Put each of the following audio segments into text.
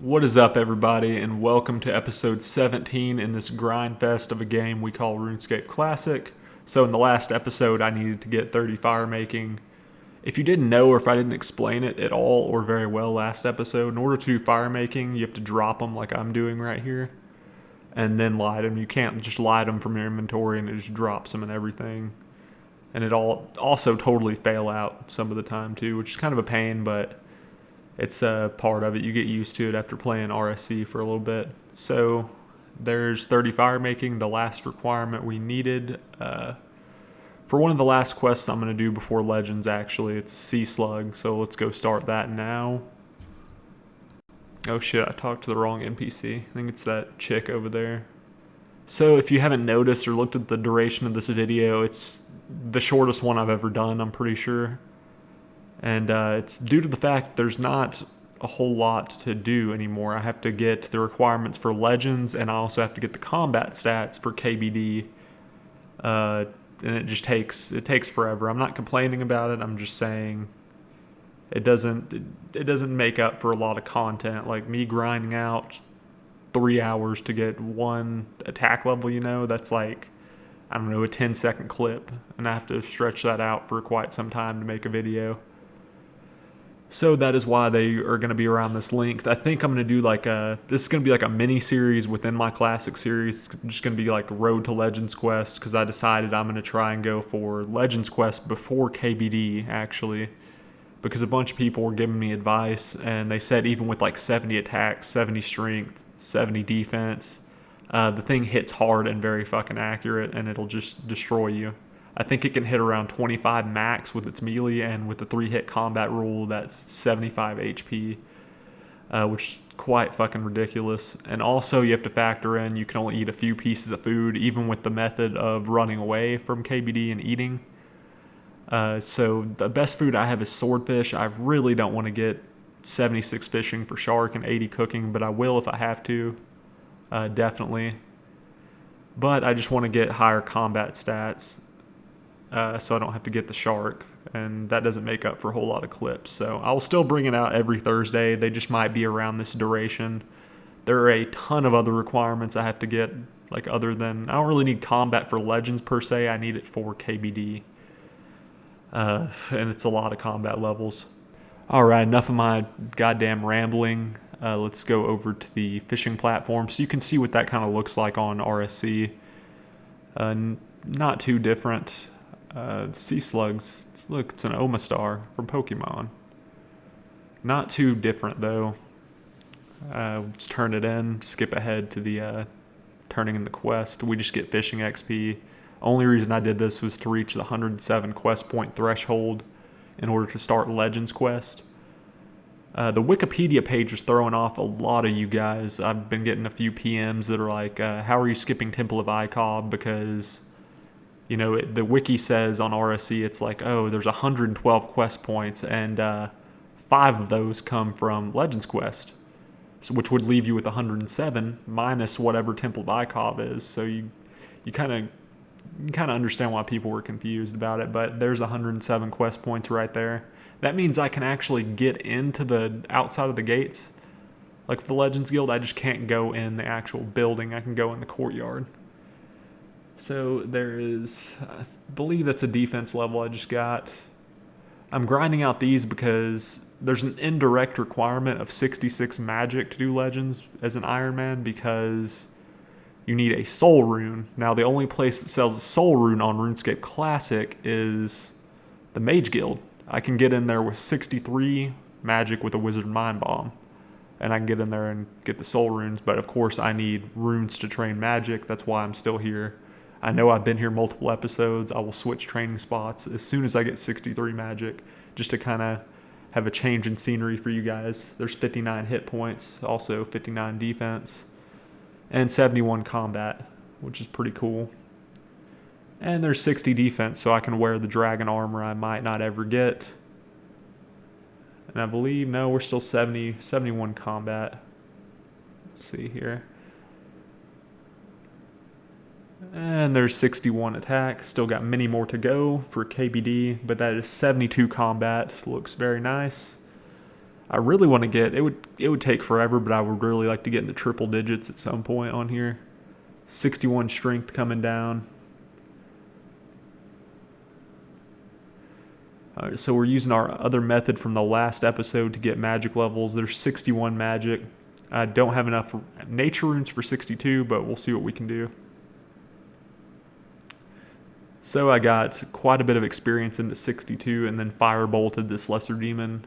What is up, everybody, and welcome to episode 17 in this grind fest of a game we call Runescape Classic. So in the last episode, I needed to get 30 fire making. If you didn't know, or if I didn't explain it at all or very well last episode, in order to do fire making, you have to drop them like I'm doing right here, and then light them. You can't just light them from your inventory and it just drops them and everything. And it all also totally fail out some of the time too, which is kind of a pain, but it's a part of it. You get used to it after playing RSC for a little bit. So there's 30 fire making, the last requirement we needed. For one of the last quests I'm going to do before Legends, actually, it's Sea Slug. So let's go start that now. Oh shit, I talked to the wrong NPC. I think it's that chick over there. So if you haven't noticed or looked at the duration of this video, it's the shortest one I've ever done, I'm pretty sure. And it's due to the fact there's not a whole lot to do anymore. I have to get the requirements for Legends, and I also have to get the combat stats for KBD. And it just takes forever. I'm not complaining about it. I'm just saying it doesn't make up for a lot of content. Like me grinding out 3 hours to get one attack level, that's like, I don't know, a 10-second clip, and I have to stretch that out for quite some time to make a video. So that is why they are going to be around this length. I think I'm going to do this is going to be like a mini series within my classic series. It's just going to be like Road to Legends Quest, because I decided I'm going to try and go for Legends Quest before KBD, actually, because a bunch of people were giving me advice, and they said even with like 70 attacks, 70 strength, 70 defense, the thing hits hard and very fucking accurate, and it'll just destroy you. I think it can hit around 25 max with its melee, and with the 3-hit combat rule, that's 75 HP, which is quite fucking ridiculous. And also, you have to factor in you can only eat a few pieces of food, even with the method of running away from KBD and eating. So the best food I have is swordfish. I really don't want to get 76 fishing for shark and 80 cooking, but I will if I have to, definitely. But I just want to get higher combat stats. So I don't have to get the shark, and that doesn't make up for a whole lot of clips. So I'll still bring it out every Thursday. They just might be around this duration. There are a ton of other requirements I have to get, like other than, I don't really need combat for Legends per se. I need it for KBD. And it's a lot of combat levels. All right, enough of my goddamn rambling. Let's go over to the fishing platform so you can see what that kind of looks like on RSC. Not too different. Sea slugs. Look, it's an Omastar from Pokemon. Not too different though. Let's turn it in. Skip ahead to the turning in the quest. We just get fishing XP. Only reason I did this was to reach the 107 quest point threshold in order to start Legends Quest. The Wikipedia page was throwing off a lot of you guys. I've been getting a few PMs that are like, how are you skipping Temple of Icod? Because the wiki says on RSC, it's like, oh, there's 112 quest points, and 5 of those come from Legends Quest, which would leave you with 107 minus whatever Temple of Icod is. So you kind of understand why people were confused about it, but there's 107 quest points right there. That means I can actually get into the outside of the gates. Like for the Legends Guild, I just can't go in the actual building. I can go in the courtyard. So there is, I believe that's a defense level I just got. I'm grinding out these because there's an indirect requirement of 66 magic to do Legends as an Ironman, because you need a soul rune. Now the only place that sells a soul rune on RuneScape Classic is the Mage Guild. I can get in there with 63 magic with a Wizard Mind Bomb, and I can get in there and get the soul runes, but of course I need runes to train magic. That's why I'm still here. I know I've been here multiple episodes. I will switch training spots as soon as I get 63 magic, just to kind of have a change in scenery for you guys. There's 59 hit points, also 59 defense, and 71 combat, which is pretty cool. And there's 60 defense, so I can wear the dragon armor I might not ever get. And I believe, no, we're still 71 combat. Let's see here. And there's 61 attack. Still got many more to go for KBD, but that is 72 combat. Looks very nice. I really want to get, it would take forever, but I would really like to get into triple digits at some point on here. 61 strength coming down. All right, so we're using our other method from the last episode to get magic levels. There's 61 magic. I don't have enough nature runes for 62, but we'll see what we can do. So I got quite a bit of experience into 62 and then fire bolted this lesser demon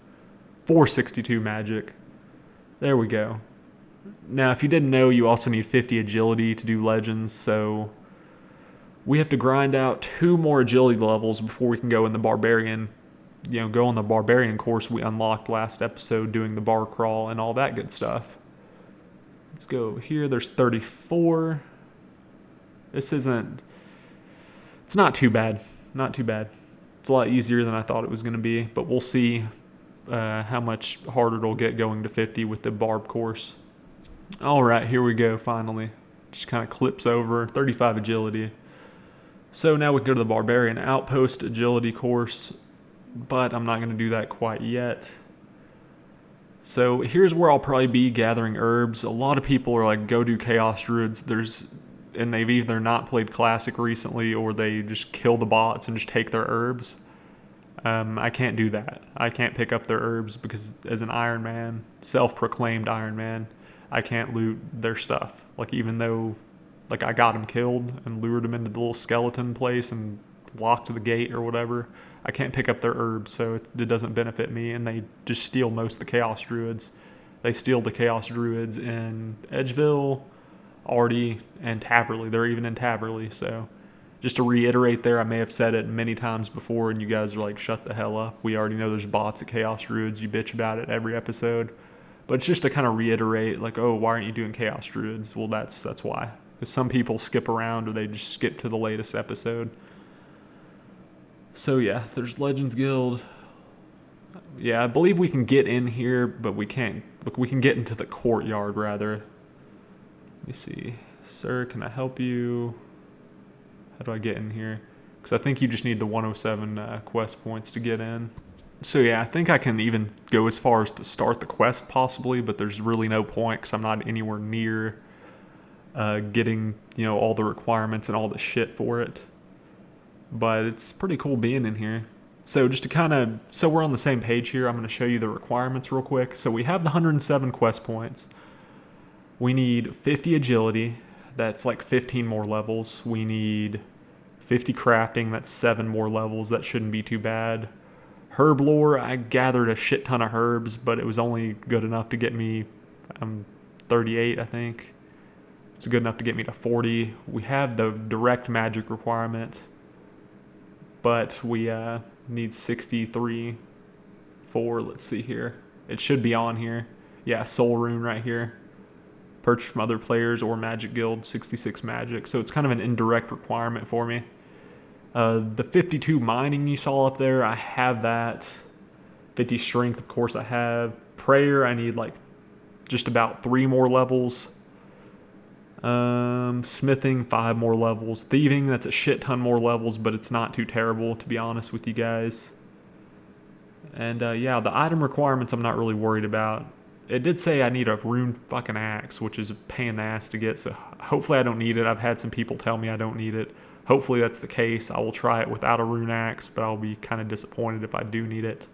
for 62 magic. There we go. Now, if you didn't know, you also need 50 agility to do legends, so we have to grind out 2 more agility levels before we can go in the Barbarian, go on the Barbarian course we unlocked last episode doing the bar crawl and all that good stuff. Let's go here. There's 34. It's not too bad. Not too bad. It's a lot easier than I thought it was going to be, but we'll see how much harder it'll get going to 50 with the barb course. All right, here we go, finally. Just kind of clips over, 35 agility. So now we can go to the Barbarian Outpost agility course, but I'm not going to do that quite yet. So here's where I'll probably be gathering herbs. A lot of people are like, go do Chaos Druids. And they've either not played Classic recently or they just kill the bots and just take their herbs. I can't do that. I can't pick up their herbs because as an Iron Man, self-proclaimed Iron Man, I can't loot their stuff. Like, even though like I got him killed and lured him into the little skeleton place and locked the gate or whatever, I can't pick up their herbs, so it doesn't benefit me. And they just steal most of the Chaos Druids. They steal the Chaos Druids in Edgeville, Artie, and Taverley. They're even in Taverley, so just to reiterate there, I may have said it many times before and you guys are like, shut the hell up. We already know there's bots at Chaos Druids. You bitch about it every episode. But it's just to kind of reiterate, like, oh, why aren't you doing Chaos Druids? Well, that's why. Because some people skip around or they just skip to the latest episode. So yeah, there's Legends Guild. Yeah, I believe we can get in here, but we can't. Look, we can get into the courtyard, rather. Let me see. Sir, can I help you? How do I get in here? Because I think you just need the 107 quest points to get in. So yeah, I think I can even go as far as to start the quest possibly, but there's really no point because I'm not anywhere near getting, all the requirements and all the shit for it. But it's pretty cool being in here. So just to so we're on the same page here, I'm going to show you the requirements real quick. So we have the 107 quest points. We need 50 agility. That's like 15 more levels. We need 50 crafting. That's 7 more levels. That shouldn't be too bad. Herb lore, I gathered a shit ton of herbs, but it was only good enough to get me 38, I think. It's good enough to get me to 40. We have the direct magic requirement, but we need 63 for, let's see here. It should be on here. Yeah, soul rune right here. Purchase from other players or Magic Guild, 66 magic. So it's kind of an indirect requirement for me. The 52 mining you saw up there, I have that. 50 strength, of course I have. Prayer, I need like just about 3 more levels. Smithing, 5 more levels. Thieving, that's a shit ton more levels, but it's not too terrible, to be honest with you guys. And yeah, the item requirements I'm not really worried about. It did say I need a rune fucking axe, which is a pain in the ass to get, so hopefully I don't need it. I've had some people tell me I don't need it. Hopefully that's the case. I will try it without a rune axe, but I'll be kind of disappointed if I do need it.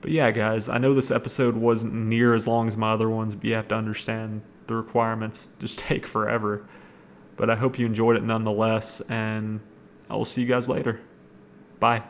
But yeah, guys, I know this episode wasn't near as long as my other ones, but you have to understand the requirements just take forever. But I hope you enjoyed it nonetheless, and I will see you guys later. Bye.